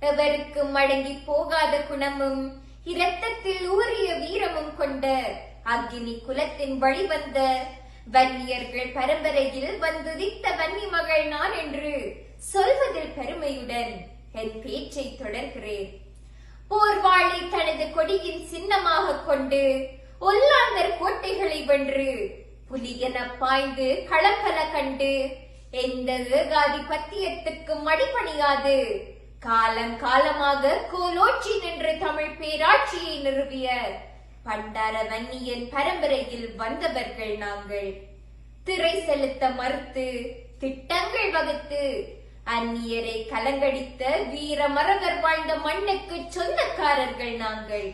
எவருக்கும் அடங்கி போகாத குணமும் இரத்தத்தில் ஊறிய வீரமும் கொண்ட அக்னி குலத்தின் வழிவந்த வன்னியர்கள் பரம்பரையில் வந்துதித்த வன்னி மகள் நான் என்று சொல்வதில் பெருமையுடன் என் பேச்சை தொடர்கிறேன். போர்வாளை தனது கொடியின் சின்னமாக கொண்டு ஒல்லாந்தர் கோட்டைகளை வென்று புலியென பாய்ந்து களப்பல கண்டு எந்த ஏகாதிபத்தியத்துக்கும் அடிபணியாது காலம் காலமாக கோலோச்சி நின்று தமிழ் பேராட்சியை நிறுவிய பண்டார வன்னியன் பரம்பரையில் வந்தவர்கள் நாங்கள். திரை செலுத்த மறுத்து திட்டங்கள் வகுத்து அந்நியரை கலங்கடித்த வீர மறவர் வாழ்ந்த மண்ணுக்கு சொந்தக்காரர்கள் நாங்கள்.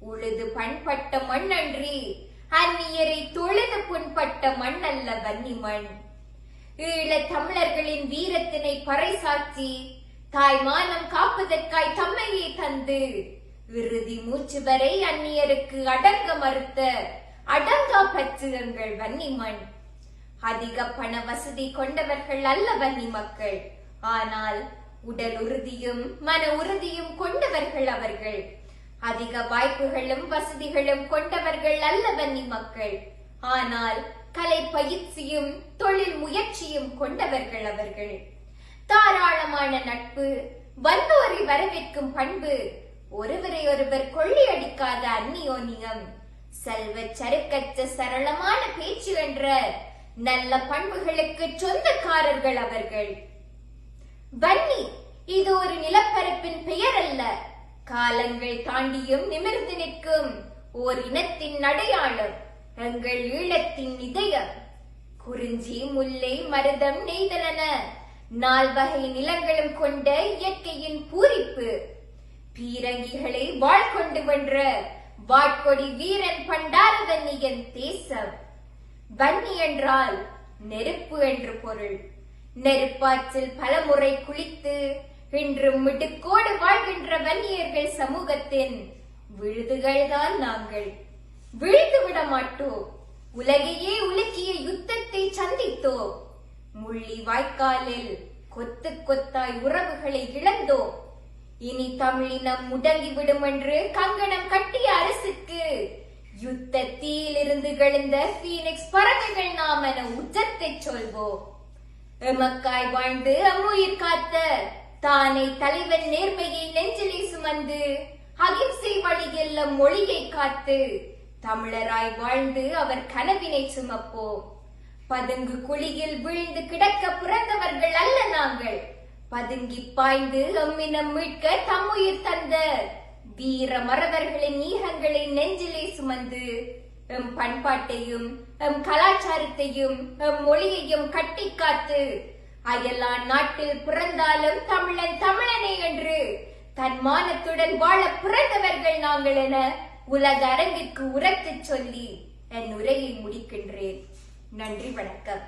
உழுது பண்பட்ட மண்ணன்றி அந்நியரை தொழுது புண்பட்ட மண் அல்ல வன்னி மண். ஈழ தமிழர்களின் வீரத்தினை பறைசாற்றி தாய்மானம் காப்பதற்காய் தம்மையே தந்து இறுதி மூச்சு வரை அந்நியருக்கு அடங்க மறுத்த அடங்கா பற்றுகள் வன்னி மண். அதிக பண வசதி கொண்டவர்கள் அல்ல வன்னி மக்கள். ஆனால் உடல் உறுதியும் மன உறுதியும் கொண்டவர்கள் அவர்கள். அதிக வாய்ப்புகளும் வசதிகளும் கொண்டவர்கள் அல்ல வன்னி மக்கள். ஆனால் கலை பயிற்சியும் தொழில் முயற்சியும் கொண்டவர்கள் அவர்கள். தாராளமான நட்பு, வந்தோரை வரவேற்கும் பண்பு, ஒருவரை ஒருவர் கொள்ளையடிக்காத அந்நியோன்யம், செல்வ சருக்கற்ற சரளமான பேச்சு என்ற நல்ல பண்புகளுக்கு சொந்தக்காரர்கள் அவர்கள். வன்னி இது ஒரு நிலப்பரப்பின் பெயர் அல்ல, காலங்கள் தாண்டியும் நிமிர்ந்து நிற்கும் ஓர் இனத்தின் அடையாளம், எங்கள் ஈழத்தின் இதயம். குறிஞ்சி, முல்லை, மருதம், நெய்தலென 4 வகை நிலங்களும் கொண்ட இயற்கையின் பூரிப்பு. பீரங்கிகளை வாழ் கொண்டு வென்ற வாட்கொடி வீரன் பண்டார வன்னியன் தேசம். வன்னி என்றால் நெருப்பு என்று பொருள். நெருப்பாற்றில் பலமுறை குளித்து இன்று மிடுக்கோடு வாழ்கின்ற வன்னியர்கள் சமூகத்தின் விழுதுகள்தான் நாங்கள். விழுந்து விட மாட்டோம். உலகையே உலுக்கிய யுத்தத்தை சந்தித்தோம். முள்ளி வாய்க்காலில் கொத்து கொத்தாய் உறவுகளை இழந்தோம். இனி தமிழினம் முடங்கிவிடும் என்று கங்கணம் கட்டிய அரசுக்கு யுத்தத்தில் இருந்து எழுந்த பீனிக்ஸ் பறவைகள் நாம் என உச்சத்தை சொல்வோம். எமக்காய் வாழ்ந்து அம்முயிர் காத்த தானே தலைவன் நேர்மையை நெஞ்சிலே சுமந்து அகிம்சை வழியில் மொழியை காத்து தமிழராய் வாழ்ந்து அவர் கனவினை சுமப்போம். பதுங்கு குழியில் வீழ்ந்து கிடக்க பிறந்தவர்கள் அல்ல நாங்கள். பதுங்கி பாய்ந்து எம்மினம் மீட்க தம்முயிர் தந்த வீர மறவர்களின் ஈகங்களை நெஞ்சிலே சுமந்து எம் பண்பாட்டையும் எம் கலாச்சாரத்தையும் எம் மொழியையும் கட்டி காத்து அயலா நாட்டில் பிறந்தாலும் தமிழன் தமிழனே என்று தன்மானத்துடன் வாழ பிறந்தவர்கள் நாங்கள் என உலக அரங்கிற்கு உரத்துச் சொல்லி என் உரையை முடிக்கின்றேன். நன்றி, வணக்கம்.